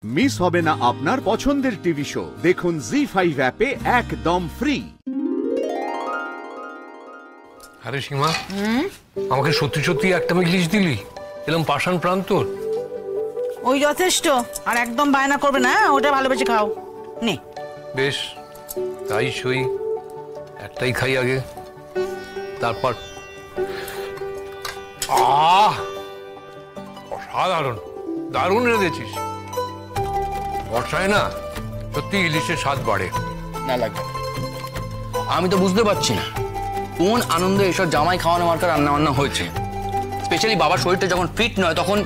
Miss হবে না আপনার পছন্দের টিভি শো। দেখুন জি5 অ্যাপে একদম ফ্রি। আরে সীমা, আমাকে সত্যি সত্যি একটা ইংলিশ দিলি? এরকম পাষাণ প্রান্তর। ওই যথেষ্ট, আর একদম বায়না করবে না, ওটা ভালোবেসে খাও। নে বেশ, তাই সই। একটাই খাই আগে, তারপর। অসাধারণ, দারুণ রেঁধেছিস। বর্ষায় না সত্যি ইলিশের স্বাদ বাড়ে। না লাগবে, আমি তো বুঝতে পারছি না কোন আনন্দে এসব জামাই খাওয়ানো মার্কা রান্না বান্না হয়েছে। স্পেশালি বাবার শরীরটা যখন ফিট নয় তখন।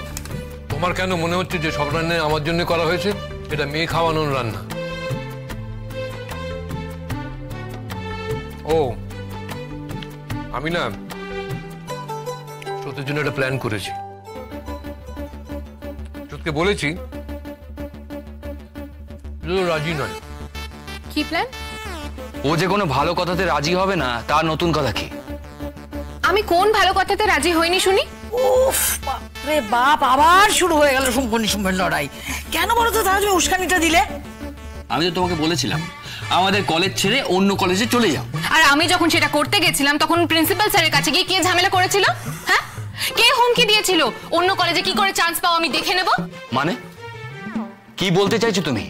তোমার কেন মনে হচ্ছে যে সব রান্না আমার জন্য করা হয়েছে? এটা মেয়ে খাওয়ানোর রান্না। ও, আমি না সত্যির জন্য একটা প্ল্যান করেছি। সত্যকে বলেছি, রাজি নয়। কি প্ল্যান? ও যে কোনো ভালো কথাতে রাজি হবে না, তার নতুন কথা কি? আমি কোন ভালো কথাতে রাজি হইনি শুনি? উফ বাপরে বাপ, আবার শুরু হয়ে গেল সম্পূর্ণ লড়াই। কেন বলো তো তারা তুমি উস্কানিটা দিলে? আমি তো তোমাকে বলেছিলাম আমাদের কলেজ ছেড়ে অন্য কলেজে চলে যাও। আর আমি যখন সেটা করতে গেছিলাম তখন প্রিন্সিপাল স্যারের কাছে গিয়ে কে ঝামেলা করেছিল? হ্যাঁ, কে হুমকি দিয়েছিল অন্য কলেজে কি করে চান্স পাও আমি দেখে নেব? মানে কি বলতে চাইছো তুমি?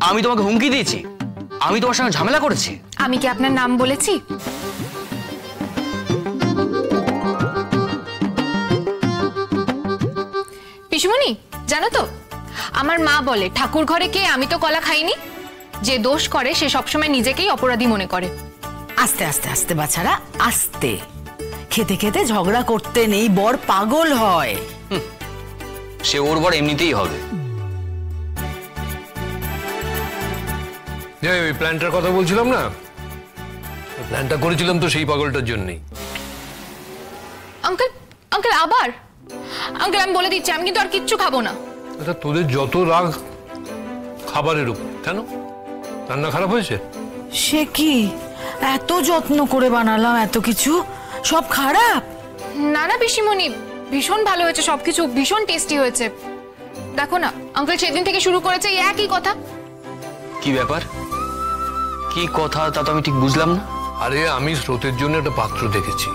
আমি তোমাকে হুমকি দিয়েছি? আমি তোমার সঙ্গে ঝামেলা করেছি? আমি কি আপনার নাম বলেছি? পিসুমণি, জানো তো আমার মা বলে ঠাকুর ঘরে কে আমি তো কলা খাইনি। যে দোষ করে সে সবসময় নিজেকেই অপরাধী মনে করে। আস্তে আস্তে আস্তে বাছারা, আস্তে। খেতে খেতে ঝগড়া করতে নেই, বর পাগল হয়। সে ওর বর এমনিতেই হবে। ওই প্ল্যানটার কথা বলছিলাম না, প্ল্যানটা করেছিলাম তো সেই পাগলটার জন্যই। আঙ্কেল, আঙ্কেল আবার? আঙ্কেল আমি বলে দিচ্ছি, আমি কিন্তু আর কিচ্ছু খাবো না। আচ্ছা, তোদের যত রাগ খাবারের উপর, কেন? রান্না খারাপ হয়েছে? সে কি, এত যত্ন করে বানালাম, এত কিছু সব খারাপ? না না পিসিমণি, ভীষণ ভালো হয়েছে সবকিছু, ভীষণ টেস্টি হয়েছে। দেখো না আঙ্কেল সেদিন থেকে শুরু করেছে এই একই কথা। কি ব্যাপার, কি কথা তা তো আমি ঠিক বুঝলাম না। আরে আমি স্রোতের জন্য একটা পাত্র দেখেছি।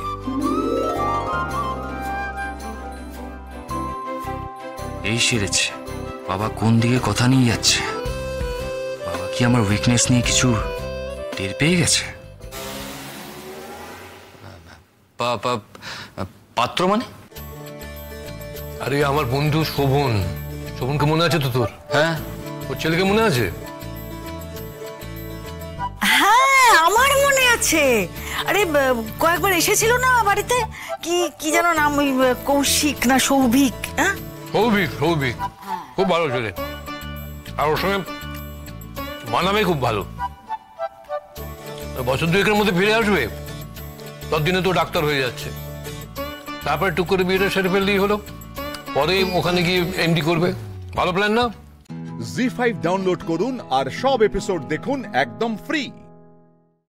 এই সেরেছে, বাবা কোন দিকে কথা নিয়ে যাচ্ছে? বাবা কি আমার উইকনেস নিয়ে কিছু টের পেয়ে গেছে? পাত্র মানে? আরে আমার বন্ধু শোভন। শোভনকে মনে আছে তো তোর? হ্যাঁ। ওর ছেলেকে মনে আছে? হ্যাঁ আমার মনে আছে। আরে কয়েকবার এসেছিল না বাড়িতে, কি কি যেন নাম, ওই কৌশিক না সৌভিক? হ্যাঁ সৌভিক, সৌভিক খুব ভালো ছেলে, আর ওর সঙ্গে মানাবে খুব ভালো। বছর দুয়েকের মধ্যে ফিরে আসবে, ততদিনে তো ডাক্তার হয়ে যাচ্ছে। তারপরে টুক করে বিয়েটা সেরে ফেললেই হলো, পরে ওখানে গিয়ে এমডি করবে। ভালো প্ল্যান না? জি5 ডাউনলোড করুন আর সব এপিসোড দেখুন একদম ফ্রি।